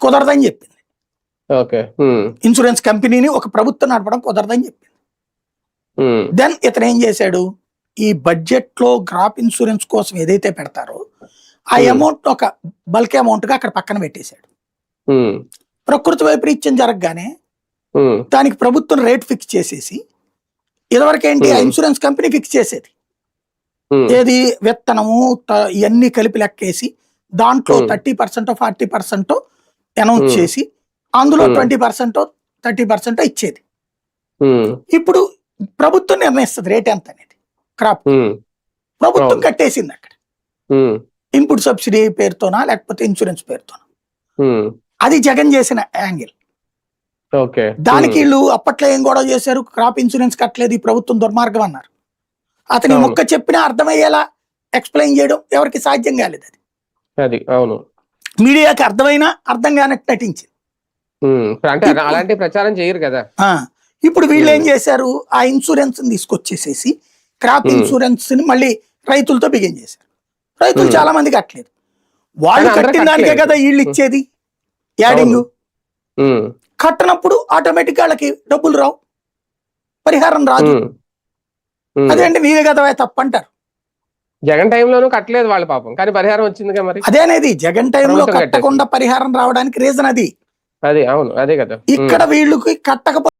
కుదరదని చెప్పింది. Okay. Insurance కంపెనీని ఒక ప్రభుత్వం నడపడం కుదరదని చెప్పింది. దెన్ ఇతను ఏం చేశాడు, ఈ బడ్జెట్ లో క్రాప్ ఇన్సూరెన్స్ కోసం ఏదైతే పెడతారో ఆ అమౌంట్ ఒక బల్క్ అమౌంట్ గా అక్కడ పక్కన పెట్టేశాడు. ప్రకృతి వైపరీత్యం జరగగానే దానికి ప్రభుత్వం రేట్ ఫిక్స్ చేసేసి, ఇదివరకు ఏంటి ఆ ఇన్సూరెన్స్ కంపెనీ ఫిక్స్ చేసేది, ఏది విత్తనము ఇవన్నీ కలిపి లెక్కేసి దాంట్లో 30% 40% అనౌన్స్ చేసి అందులో 20% 30% ఇచ్చేది. ఇప్పుడు ప్రభుత్వం నిర్ణయిస్తుంది రేట్ ఎంత అనేది. క్రాప్ ప్రభుత్వం కట్టేసింది అక్కడ, ఇన్పుట్ సబ్సిడీ పేరుతోనా లేకపోతే ఇన్సూరెన్స్ పేరుతోనా. అది జగన్ చేసిన యాంగిల్. దానికి వీళ్ళు అప్పట్లో ఏం గొడవ చేశారు, క్రాప్ ఇన్సూరెన్స్ కట్టలేదు ఈ ప్రభుత్వం దుర్మార్గం అన్నారు. అతని ముక్క చెప్పినా అర్థమయ్యేలా ఎక్స్ప్లెయిన్ చేయడం ఎవరికి సాధ్యం కాలేదు. అది అవును, మీడియాకి అర్థమైనా అర్థం కానట్టు నటించింది. అలాంటి ప్రచారం చేయరు కదా. ఇప్పుడు వీళ్ళు ఏం చేశారు, ఆ ఇన్సూరెన్స్ తీసుకొచ్చేసేసి క్రాప్ ఇన్సూరెన్స్ ని మళ్ళీ రైతులతో బిగిన్ చేశారు. రైతులు చాలా మంది కట్టలేదు. వాళ్ళు కట్టిన దానికే కదా వీళ్ళు ఇచ్చేది యాడింగ్. కట్టనప్పుడు ఆటోమేటిక్ వాళ్ళకి డబ్బులు రావు, పరిహారం రాదు. అదేంటి నీవే కదా తప్పంటారు. జగన్ టైంలోనూ కట్టలేదు వాళ్ళు పాపం, కానీ పరిహారం వచ్చింది మరి. అదేనేది జగన్ టైంలో కట్టకుండా పరిహారం రావడానికి రీజన్ అది. అది అవును, అదే కదా. ఇక్కడ వీళ్ళకి కట్టకపోతే